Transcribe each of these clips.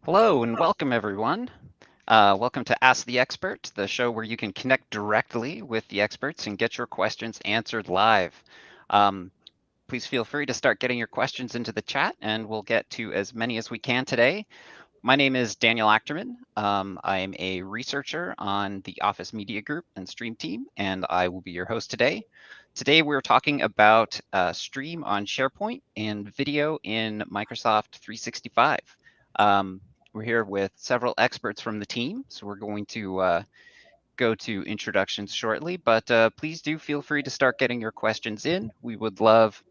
Hello and welcome everyone. Welcome to Ask the Expert, the show where you can connect directly with the experts and get your questions answered live. Please feel free to start getting your questions into the chat and we'll get to as many as we can today. My name is Daniel Achterman. I am a researcher on the Office Media Group and Stream team, and I will be your host today. Today we're talking about Stream on SharePoint and video in Microsoft 365. We're here with several experts from the team, so we're going to go to introductions shortly, but please do feel free to start getting your questions in. We would love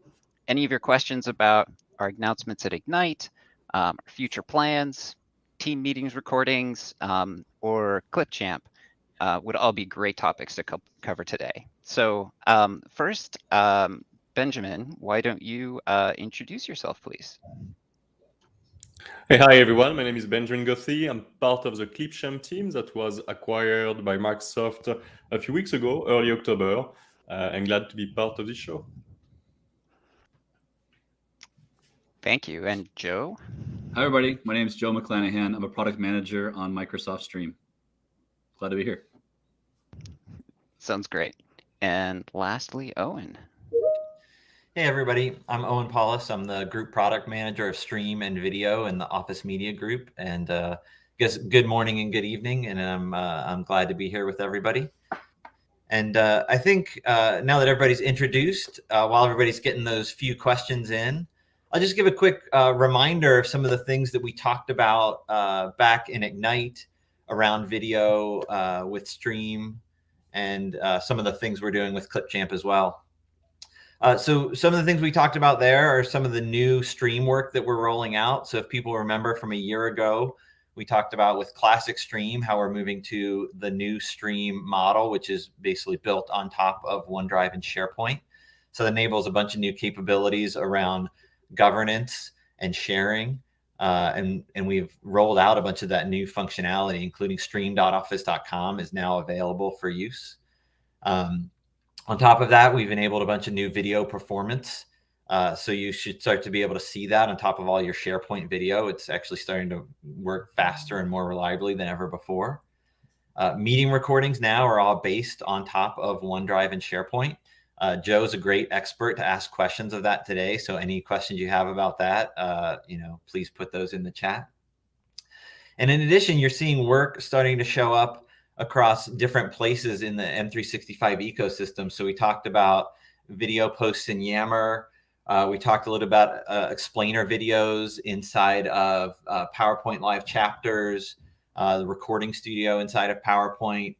any of your questions about our announcements at Ignite, our future plans, team meetings recordings, or Clipchamp would all be great topics to cover today. So first, Benjamin, why don't you introduce yourself, please? Hey, hi everyone. My name is Benjamin Gothi. I'm part of the Clipchamp team that was acquired by Microsoft a few weeks ago, early October. I'm glad to be part of this show. Thank you. And Joe? Hi, everybody. My name is Joe McClanahan. I'm a product manager on Microsoft Stream. Glad to be here. Sounds great. And lastly, Owen. Hey everybody, I'm Owen Paulus. I'm the group product manager of Stream and Video in the Office Media Group. And guess good morning and good evening. And I'm glad to be here with everybody. And I think now that everybody's introduced, while everybody's getting those few questions in, I'll just give a quick reminder of some of the things that we talked about back in Ignite around video with Stream and some of the things we're doing with Clipchamp as well. So some of the things we talked about there are some of the new Stream work that we're rolling out. So if people remember from a year ago, we talked about with Classic Stream, how we're moving to the new Stream model, which is basically built on top of OneDrive and SharePoint. So it enables a bunch of new capabilities around governance and sharing. And we've rolled out a bunch of that new functionality, including stream.office.com is now available for use. On top of that, we've enabled a bunch of new video performance. So you should start to be able to see that on top of all your SharePoint video. It's actually starting to work faster and more reliably than ever before. Meeting recordings now are all based on top of OneDrive and SharePoint. Joe's a great expert to ask questions of that today. So any questions you have about that, please put those in the chat. And in addition, you're seeing work starting to show up across different places in the M365 ecosystem. So we talked about video posts in Yammer. We talked a little about explainer videos inside of PowerPoint Live Chapters, the recording studio inside of PowerPoint.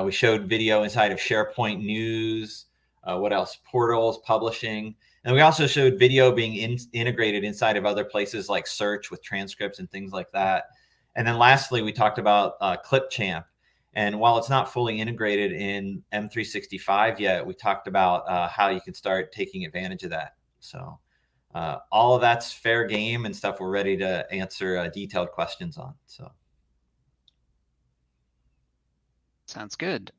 We showed video inside of SharePoint News. What else? Portals, publishing. And we also showed video being integrated inside of other places like search with transcripts and things like that. And then lastly, we talked about Clipchamp. And while it's not fully integrated in M365 yet, we talked about how you can start taking advantage of that. So all of that's fair game and stuff we're ready to answer detailed questions on. So Sounds good.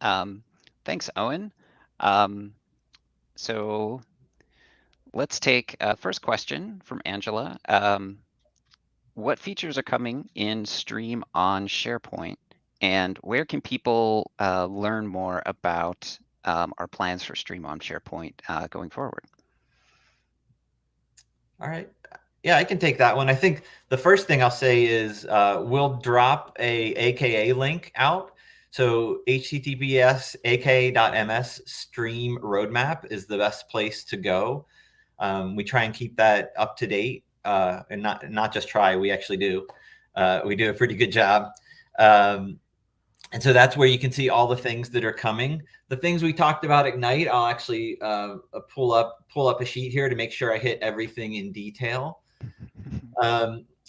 Thanks, Owen. So let's take first question from Angela. What features are coming in Stream on SharePoint? And where can people learn more about our plans for Stream on SharePoint going forward? All right. Yeah, I can take that one. I think the first thing I'll say is we'll drop a AKA link out. So https aka.ms stream roadmap is the best place to go. We try and keep that up to date and not just try, we actually do. We do a pretty good job. And so that's where you can see all the things that are coming. The things we talked about at Ignite, I'll actually pull up a sheet here to make sure I hit everything in detail.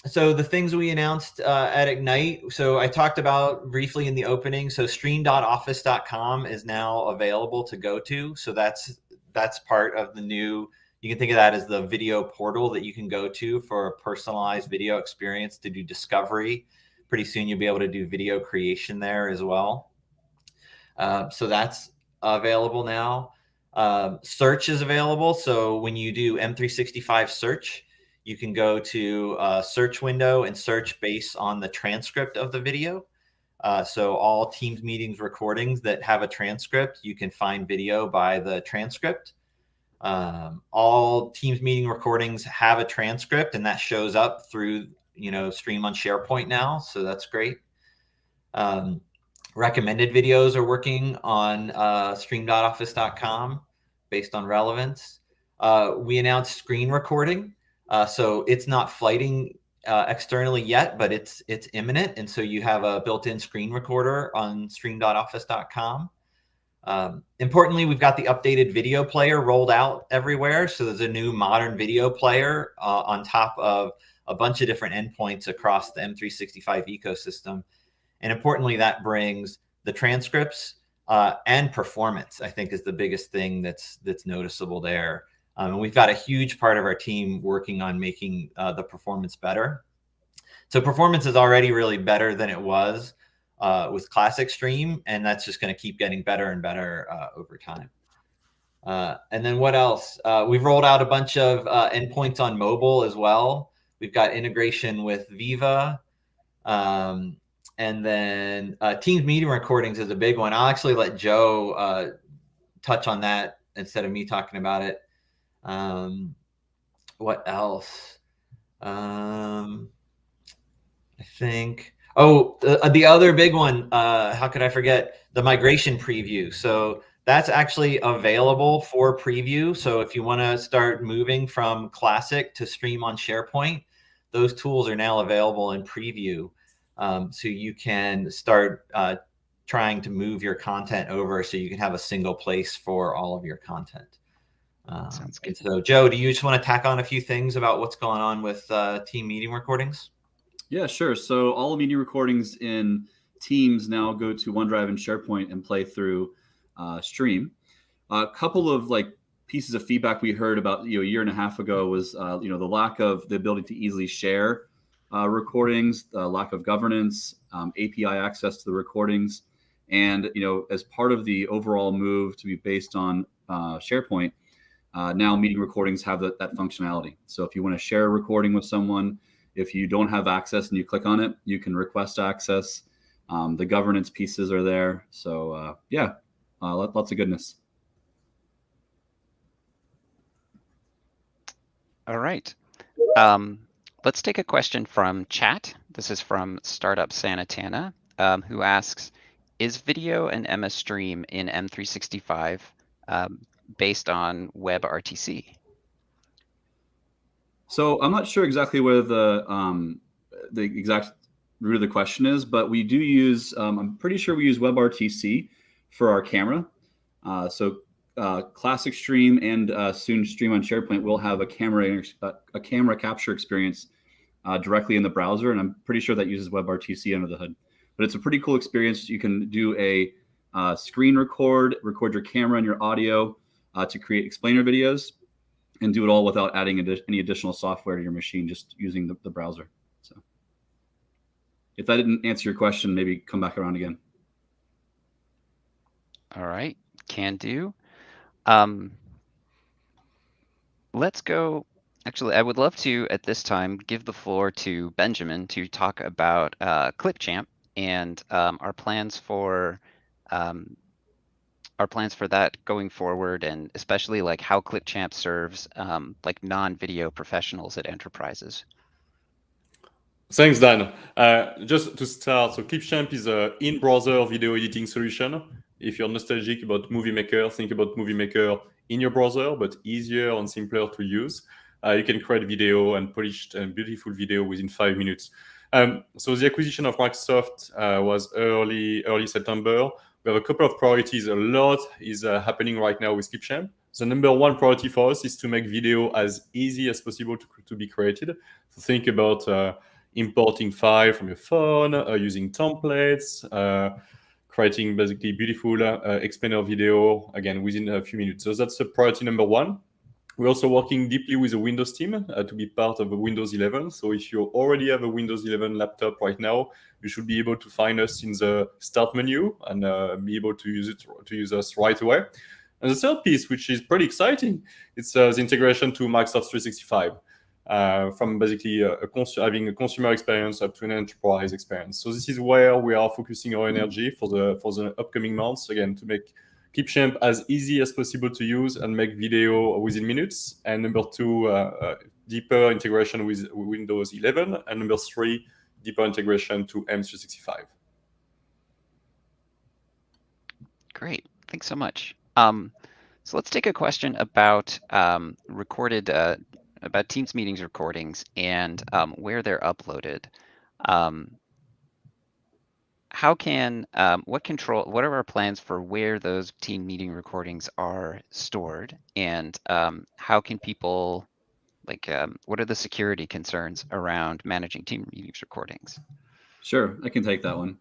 So the things we announced at Ignite, so I talked about briefly in the opening. So stream.office.com is now available to go to. So that's part of the new, you can think of that as the video portal that you can go to for a personalized video experience to do discovery. Pretty soon you'll be able to do video creation there as well. So that's available now. Search is available. So when you do M365 search, you can go to a search window and search based on the transcript of the video. So all Teams meetings recordings that have a transcript, you can find video by the transcript. All Teams meeting recordings have a transcript, and that shows up through, Stream on Sharepoint now. So that's great. Recommended videos are working on stream.office.com based on relevance. We announced screen recording. So it's not flighting externally yet, but it's imminent. And so you have a built-in screen recorder on stream.office.com. Importantly, we've got the updated video player rolled out everywhere. So there's a new modern video player on top of a bunch of different endpoints across the M365 ecosystem. And importantly, that brings the transcripts and performance, I think, is the biggest thing that's noticeable there. And we've got a huge part of our team working on making the performance better. So performance is already really better than it was with Classic Stream, and that's just going to keep getting better and better over time. And then what else? We've rolled out a bunch of endpoints on mobile as well. We've got integration with Viva. And then Teams meeting recordings is a big one. I'll actually let Joe touch on that instead of me talking about it. What else? I think, the other big one, how could I forget? The migration preview. So that's actually available for preview. So if you want to start moving from Classic to Stream on SharePoint, those tools are now available in preview. So you can start trying to move your content over so you can have a single place for all of your content. Sounds good. So Joe, do you just want to tack on a few things about what's going on with team meeting recordings? Yeah, sure. So all meeting recordings in Teams now go to OneDrive and SharePoint and play through Stream. A couple of pieces of feedback we heard about a year and a half ago was the lack of the ability to easily share recordings, the lack of governance, API access to the recordings, and as part of the overall move to be based on SharePoint, now meeting recordings have that functionality. So if you want to share a recording with someone, if you don't have access and you click on it, you can request access. The governance pieces are there. So yeah, lots of goodness. All right. Let's take a question from chat. This is from Startup Sanatana, who asks, is video and MS Stream in M365 based on WebRTC? So I'm not sure exactly where the exact root of the question is, but we do use, I'm pretty sure we use WebRTC for our camera. So Classic Stream and soon Stream on SharePoint will have a camera capture experience directly in the browser, and I'm pretty sure that uses WebRTC under the hood. But it's a pretty cool experience. You can do a screen record your camera and your audio to create explainer videos, and do it all without adding any additional software to your machine, just using the browser. So if that didn't answer your question, maybe come back around again. All right, can do. Let's go. Actually, I would love to, at this time, give the floor to Benjamin to talk about Clipchamp and our plans for that going forward, and especially how Clipchamp serves non-video professionals at enterprises. Thanks, Dan. Just to start, so Clipchamp is an in-browser video editing solution. If you're nostalgic about Movie Maker, think about Movie Maker in your browser, but easier and simpler to use. You can create video and polished and beautiful video within 5 minutes. So the acquisition of Microsoft was early September. We have a couple of priorities. A lot is happening right now with Clipchamp. The number one priority for us is to make video as easy as possible to be created. So think about importing file from your phone, using templates, creating basically beautiful explainer video, again, within a few minutes. So that's priority number one. We're also working deeply with the Windows team to be part of the Windows 11. So if you already have a Windows 11 laptop right now, you should be able to find us in the start menu and be able to use us right away. And the third piece, which is pretty exciting, it's the integration to Microsoft 365. from basically having a consumer experience up to an enterprise experience. So this is where we are focusing our energy for the upcoming months, again, to make Clipchamp as easy as possible to use and make video within minutes. And number two, deeper integration with Windows 11. And number three, deeper integration to M365. Great, thanks so much. So let's take a question about about Teams meetings recordings and where they're uploaded. What are our plans for where those team meeting recordings are stored, and how can people, what are the security concerns around managing team meetings recordings? Sure, I can take that one.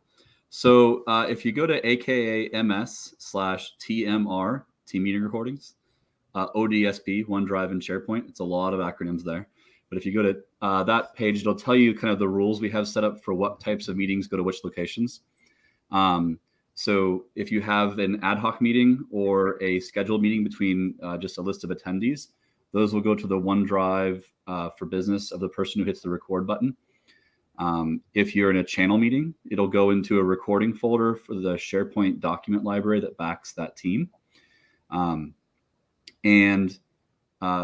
So if you go to AKA/MS/TMR, team meeting recordings, ODSP, OneDrive, and SharePoint, it's a lot of acronyms there. But if you go to that page, it'll tell you kind of the rules we have set up for what types of meetings go to which locations. So if you have an ad hoc meeting or a scheduled meeting between just a list of attendees, those will go to the OneDrive for Business of the person who hits the record button. If you're in a channel meeting, it'll go into a recording folder for the SharePoint document library that backs that team. And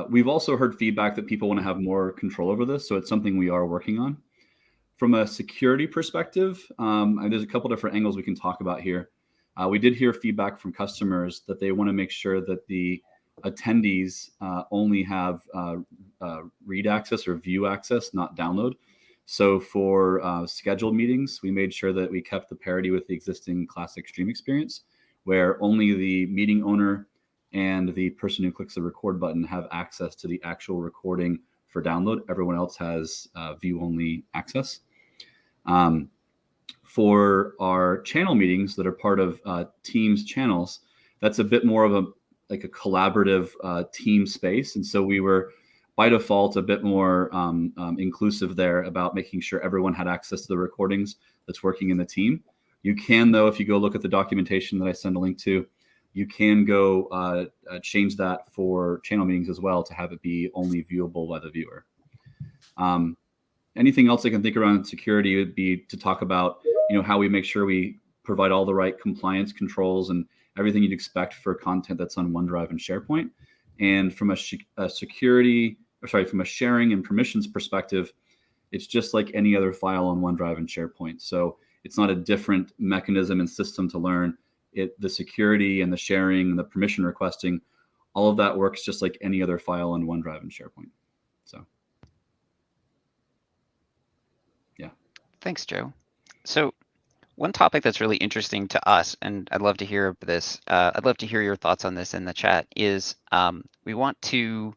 we've also heard feedback that people want to have more control over this. So it's something we are working on. From a security perspective, there's a couple different angles we can talk about here. We did hear feedback from customers that they want to make sure that the attendees only have read access or view access, not download. So for scheduled meetings, we made sure that we kept the parity with the existing classic stream experience, where only the meeting owner and the person who clicks the record button have access to the actual recording for download. Everyone else has view-only access. For our channel meetings that are part of Teams channels, that's a bit more of a collaborative team space. And so we were, by default, a bit more inclusive there about making sure everyone had access to the recordings that's working in the team. You can, though, if you go look at the documentation that I send a link to, you can go change that for channel meetings as well to have it be only viewable by the viewer. Anything else I can think around security would be to talk about, how we make sure we provide all the right compliance controls and everything you'd expect for content that's on OneDrive and SharePoint. And from from a sharing and permissions perspective, it's just like any other file on OneDrive and SharePoint. So it's not a different mechanism and system to learn. The security and the sharing and the permission requesting, all of that works just like any other file on OneDrive and SharePoint. So, yeah. Thanks, Joe. So one topic that's really interesting to us, and I'd love to hear this, I'd love to hear your thoughts on this in the chat, is we want to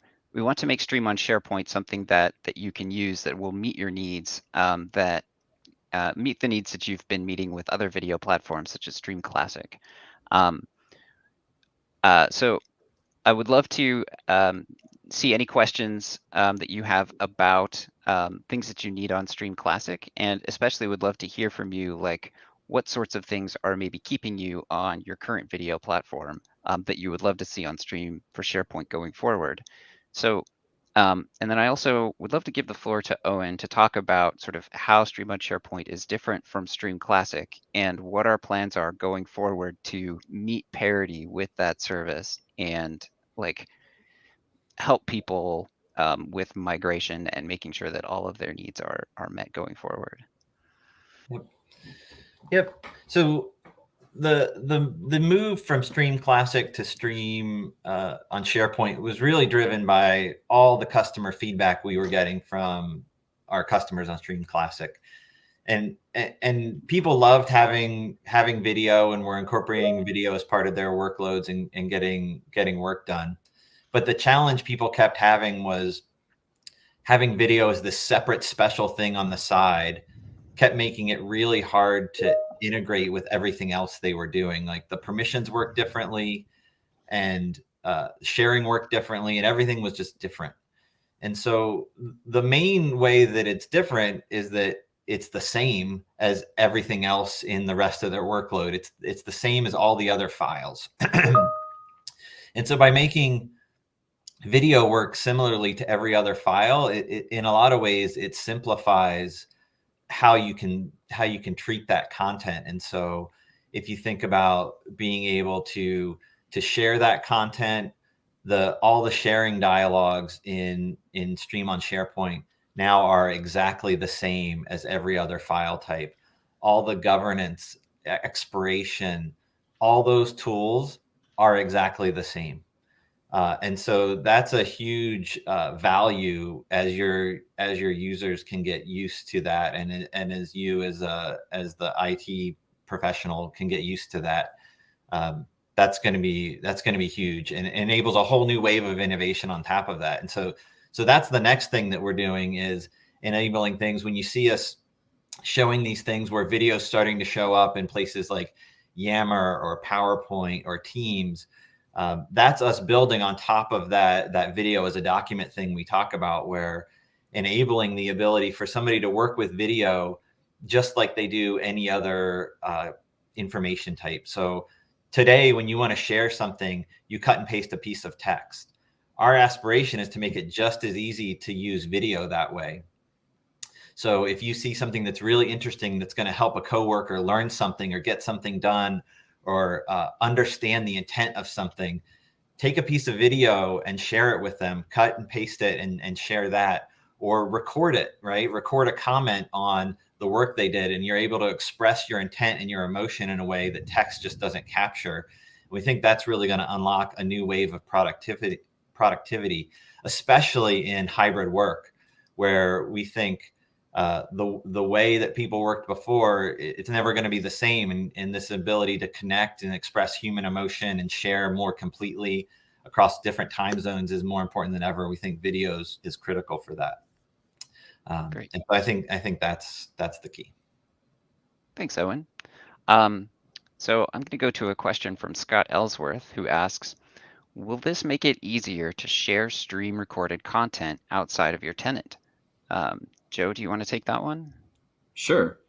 make Stream on SharePoint something that you can use that will meet your needs, that meet the needs that you've been meeting with other video platforms such as Stream Classic. So I would love to see any questions that you have about things that you need on Stream Classic, and especially would love to hear from you, like what sorts of things are maybe keeping you on your current video platform that you would love to see on Stream for SharePoint going forward. So, and then I also would love to give the floor to Owen to talk about sort of how Stream on SharePoint is different from Stream Classic and what our plans are going forward to meet parity with that service and help people with migration and making sure that all of their needs are met going forward. Yep. So the move from Stream Classic to Stream on SharePoint was really driven by all the customer feedback we were getting from our customers on Stream Classic, and people loved having video, and were incorporating video as part of their workloads and getting work done. But the challenge people kept having was having video as this separate special thing on the side kept making it really hard to integrate with everything else they were doing. Like the permissions worked differently, and sharing worked differently, and everything was just different. And so the main way that it's different is that it's the same as everything else in the rest of their workload. It's the same as all the other files. And so by making video works similarly to every other file. In a lot of ways, it simplifies how you can treat that content. And so if you think about being able to share that content, all the sharing dialogues in Stream on SharePoint now are exactly the same as every other file type. All the governance, expiration, all those tools are exactly the same. And so that's a huge value as your users can get used to that, and as you as the IT professional can get used to that. That's going to be huge, and enables a whole new wave of innovation on top of that. And so that's the next thing that we're doing, is enabling things. When you see us showing these things where video is starting to show up in places like Yammer or PowerPoint or Teams, that's us building on top of that video as a document thing we talk about, where enabling the ability for somebody to work with video just like they do any other information type. So today, when you want to share something, you cut and paste a piece of text. Our aspiration is to make it just as easy to use video that way. So if you see something that's really interesting, that's going to help a coworker learn something or get something done, or understand the intent of something, take a piece of video and share it with them, cut and paste it and share that, or record it, right? Record a comment on the work they did, and you're able to express your intent and your emotion in a way that text just doesn't capture. We think that's really going to unlock a new wave of productivity, especially in hybrid work, where we think the way that people worked before, it's never going to be the same. And this ability to connect and express human emotion and share more completely across different time zones is more important than ever. We think videos is critical for that. Great. And so I think that's the key. Thanks, Owen. So I'm going to go to a question from Scott Ellsworth, who asks, will this make it easier to share stream recorded content outside of your tenant? Joe, do you want to take that one? Sure.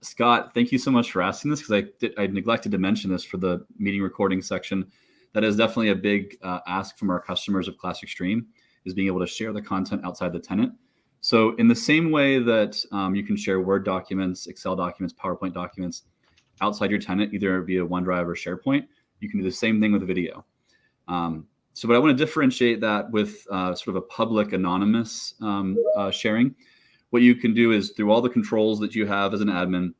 Scott, thank you so much for asking this, because I neglected to mention this for the meeting recording section. That is definitely a big ask from our customers of Classic Stream, is being able to share the content outside the tenant. So in the same way that you can share Word documents, Excel documents, PowerPoint documents outside your tenant, either via OneDrive or SharePoint, you can do the same thing with video. But I want to differentiate that with sort of a public anonymous sharing. What you can do is, through all the controls that you have as an admin,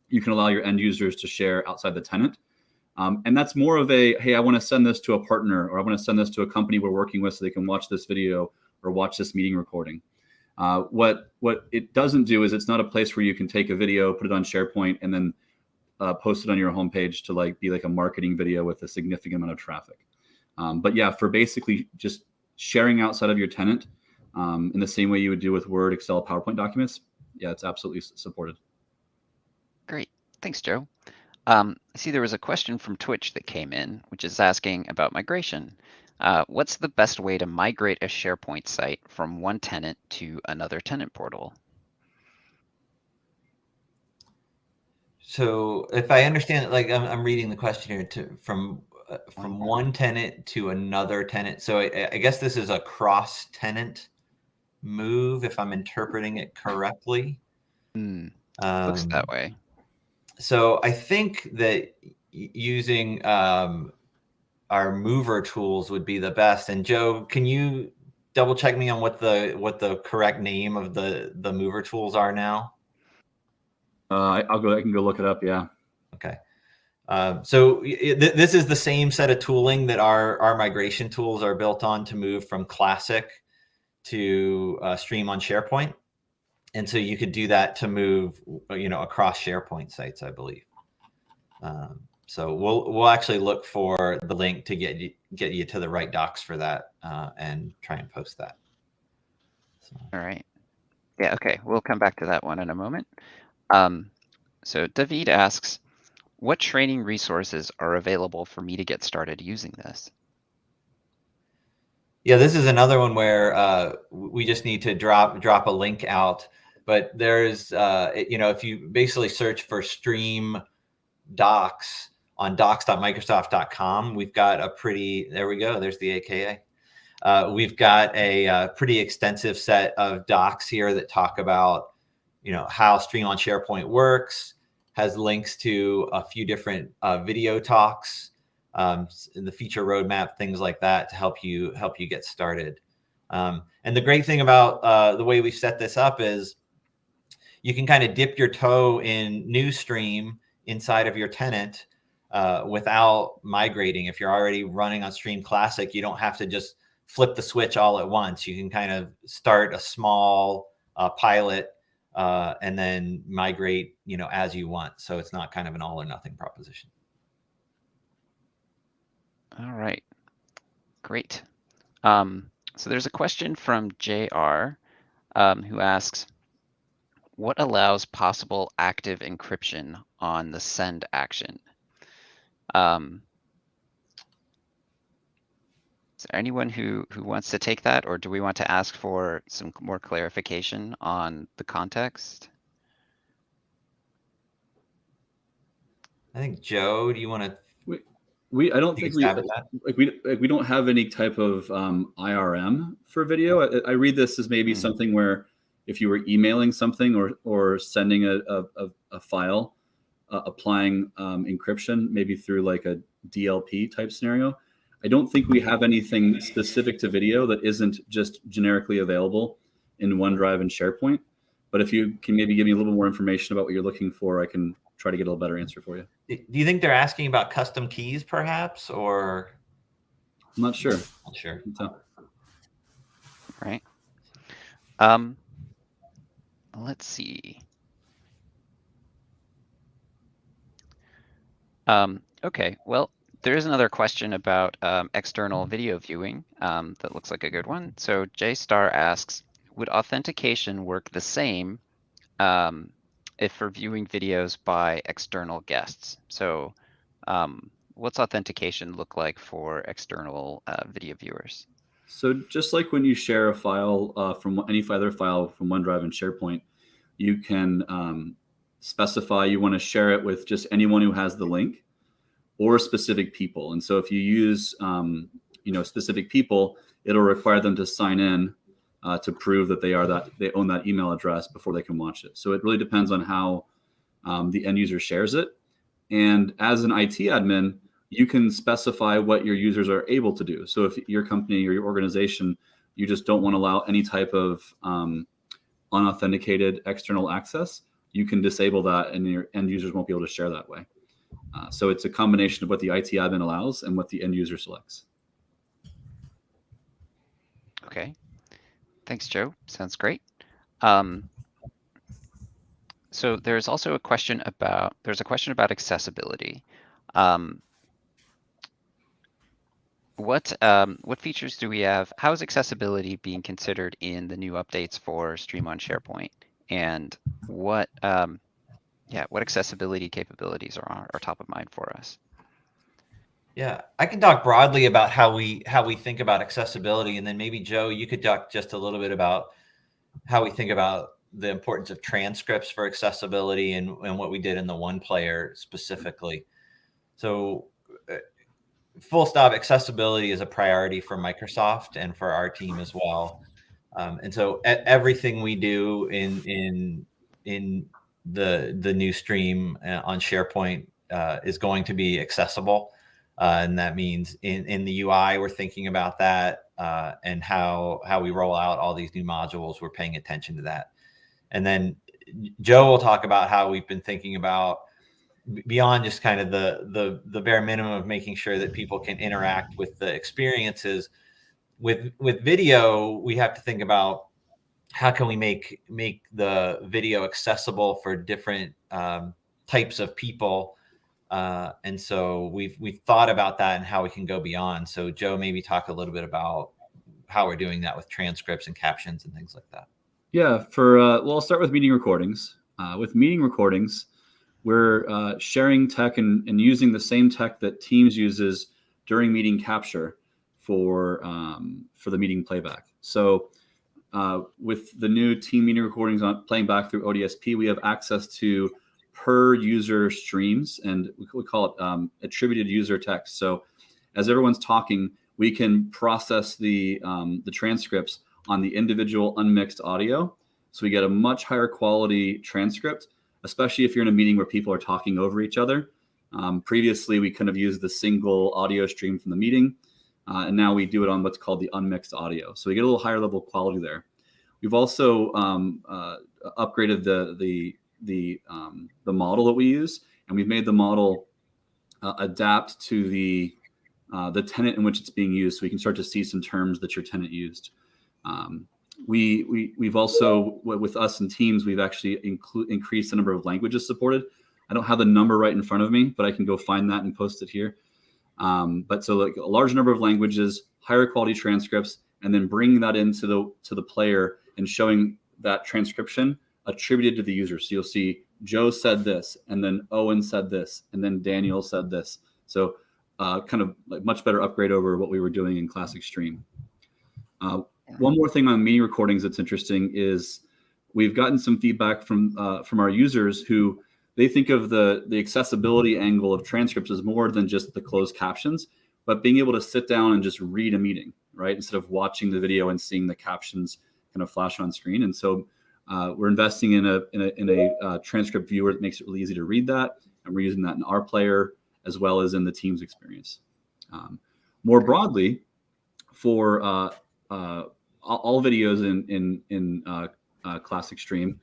you can allow your end users to share outside the tenant. And that's more of a, hey, I want to send this to a partner, or I want to send this to a company we're working with so they can watch this video or watch this meeting recording. What it doesn't do is, it's not a place where you can take a video, put it on SharePoint, and then post it on your homepage to be like a marketing video with a significant amount of traffic. But yeah, for basically just sharing outside of your tenant, in the same way you would do with Word, Excel, PowerPoint documents, yeah, it's absolutely supported. Great. Thanks, Joe. I see there was a question from Twitch that came in, which is asking about migration. What's the best way to migrate a SharePoint site from one tenant to another tenant portal? So if I understand it, like I'm reading the question here, from one tenant to another tenant. So I guess this is a cross-tenant move, if I'm interpreting it correctly. Looks that way. So I think that using our mover tools would be the best. And Joe, can you double check me on what the correct name of the mover tools are now? I can go look it up. Yeah. Okay. So this is the same set of tooling that our migration tools are built on, to move from Classic to Stream on SharePoint. And so you could do that to move, across SharePoint sites, I believe. So we'll actually look for the link to get you to the right docs for that, and try and post that. So. All right. Yeah. Okay. We'll come back to that one in a moment. So David asks, what training resources are available for me to get started using this? Yeah, this is another one where we just need to drop a link out. But there's, if you basically search for Stream Docs on docs.microsoft.com, we've got there we go. There's the AKA. We've got a pretty extensive set of docs here that talk about, how Stream on SharePoint works, has links to a few different video talks, in the feature roadmap, things like that to help you get started. And the great thing about the way we set this up is you can kind of dip your toe in new Stream inside of your tenant without migrating. If you're already running on Stream Classic, you don't have to just flip the switch all at once. You can kind of start a small pilot and then migrate, as you want. So it's not kind of an all or nothing proposition. All right, great. So there's a question from JR who asks, what allows possible active encryption on the send action? Is there anyone who wants to take that, or do we want to ask for some more clarification on the context? I think, Joe, do you want to? I don't think we don't have any type of IRM for video. I read this as maybe something where if you were emailing something or sending a file, applying encryption, maybe through like a DLP type scenario. I don't think we have anything specific to video that isn't just generically available in OneDrive and SharePoint. But if you can maybe give me a little more information about what you're looking for, I can try to get a little better answer for you. Do you think they're asking about custom keys, perhaps, or? I'm not sure. Not sure. Right. Let's see. Okay, well, there is another question about external video viewing that looks like a good one. So JStar asks, would authentication work the same if for viewing videos by external guests? So what's authentication look like for external video viewers? So just like when you share a file from any other file from OneDrive and SharePoint, you can specify you want to share it with just anyone who has the link or specific people. And so if you use specific people, it'll require them to sign in to prove that they own that email address before they can watch it. So it really depends on how the end user shares it. And as an IT admin, you can specify what your users are able to do. So if your company or your organization, you just don't want to allow any type of unauthenticated external access, you can disable that and your end users won't be able to share that way. So it's a combination of what the IT admin allows and what the end user selects. Okay, thanks, Joe. Sounds great. So there's also a question about accessibility. What features do we have? How is accessibility being considered in the new updates for Stream on SharePoint? And what accessibility capabilities are top of mind for us? Yeah, I can talk broadly about how we think about accessibility, and then maybe Joe, you could talk just a little bit about how we think about the importance of transcripts for accessibility and what we did in the one player specifically. So full stop, accessibility is a priority for Microsoft and for our team as well. And so everything we do in the new Stream on SharePoint is going to be accessible. And that means in the UI, we're thinking about that and how we roll out all these new modules, we're paying attention to that. And then Joe will talk about how we've been thinking about beyond just kind of the bare minimum of making sure that people can interact with the experiences. With video, we have to think about how can we make the video accessible for different types of people. And so we've thought about that and how we can go beyond. So Joe, maybe talk a little bit about how we're doing that with transcripts and captions and things like that. Yeah, I'll start with meeting recordings. With meeting recordings, we're sharing tech and using the same tech that Teams uses during meeting capture for the meeting playback. So with the new team meeting recordings playing back through ODSP, we have access to per user streams, and we call it attributed user text. So as everyone's talking, we can process the transcripts on the individual unmixed audio. So we get a much higher quality transcript, especially if you're in a meeting where people are talking over each other. Previously, we kind of used the single audio stream from the meeting, and now we do it on what's called the unmixed audio. So we get a little higher level of quality there. We've also upgraded the model that we use, and we've made the model adapt to the tenant in which it's being used, so we can start to see some terms that your tenant used. We've also, with us and Teams, we've actually increased the number of languages supported. I don't have the number right in front of me, but I can go find that and post it here. But so like a large number of languages, higher quality transcripts, and then bringing that into the player and showing that transcription attributed to the user. So you'll see Joe said this, and then Owen said this, and then Daniel said this. So kind of like much better upgrade over what we were doing in Classic Stream. One more thing on meeting recordings that's interesting is we've gotten some feedback from our users who they think of the accessibility angle of transcripts as more than just the closed captions, but being able to sit down and just read a meeting, right? Instead of watching the video and seeing the captions kind of flash on screen. And so we're investing in a transcript viewer that makes it really easy to read that. And we're using that in our player as well as in the Teams experience. More broadly, for all videos in Classic Stream,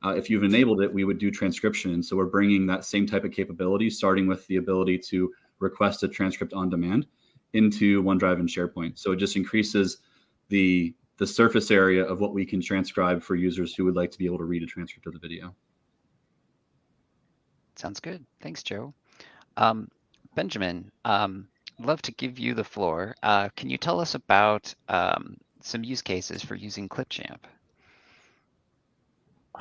if you've enabled it, we would do transcription. And so we're bringing that same type of capability, starting with the ability to request a transcript on demand into OneDrive and SharePoint. So it just increases the surface area of what we can transcribe for users who would like to be able to read a transcript of the video. Sounds good. Thanks, Joe. Benjamin, love to give you the floor. Can you tell us about some use cases for using Clipchamp?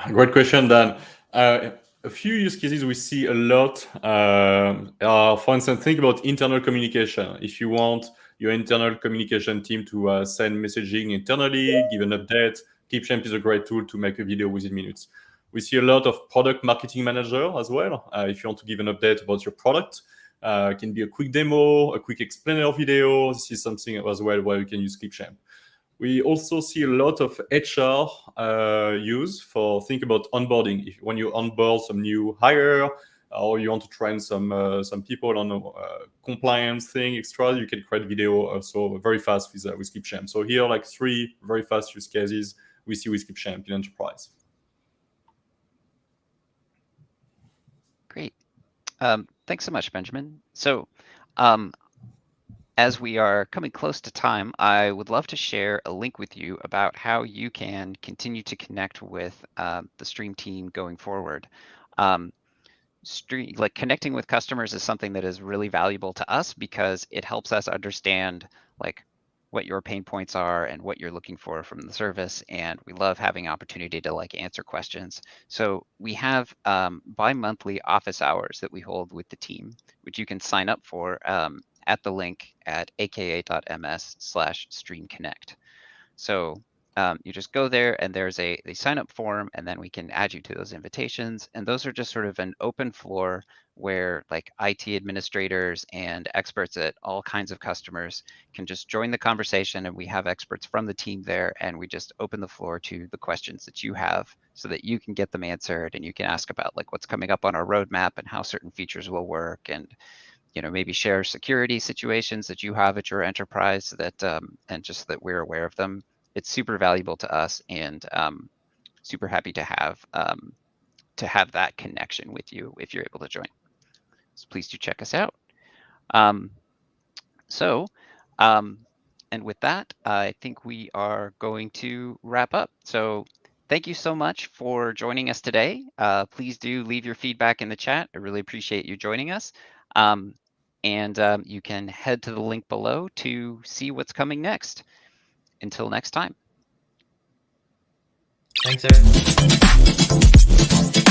Great question, Dan. A few use cases we see a lot for instance, think about internal communication. If you want your internal communication team to send messaging internally, give an update, Clipchamp is a great tool to make a video within minutes. We see a lot of product marketing manager as well. If you want to give an update about your product, it can be a quick demo, a quick explainer video. This is something as well where you can use Clipchamp. We also see a lot of HR use for think about onboarding. When you onboard some new hire or you want to train some people on a compliance thing extra, you can create video also very fast with Clipchamp. So here, like 3 very fast use cases we see with Clipchamp in enterprise. Great. Thanks so much, Benjamin. So as we are coming close to time, I would love to share a link with you about how you can continue to connect with the Stream team going forward. Connecting with customers is something that is really valuable to us because it helps us understand what your pain points are and what you're looking for from the service. And we love having opportunity to answer questions. So we have bi-monthly office hours that we hold with the team, which you can sign up for at the link at aka.ms/streamconnect. So you just go there and there's a sign up form, and then we can add you to those invitations. And those are just sort of an open floor where IT administrators and experts at all kinds of customers can just join the conversation, and we have experts from the team there, and we just open the floor to the questions that you have so that you can get them answered, and you can ask about what's coming up on our roadmap and how certain features will work, and maybe share security situations that you have at your enterprise that and just that we're aware of them. It's super valuable to us, and super happy to have that connection with you if you're able to join. So please do check us out. And with that, I think we are going to wrap up. So thank you so much for joining us today. Please do leave your feedback in the chat. I really appreciate you joining us. And you can head to the link below to see what's coming next. Until next time. Thanks, everyone.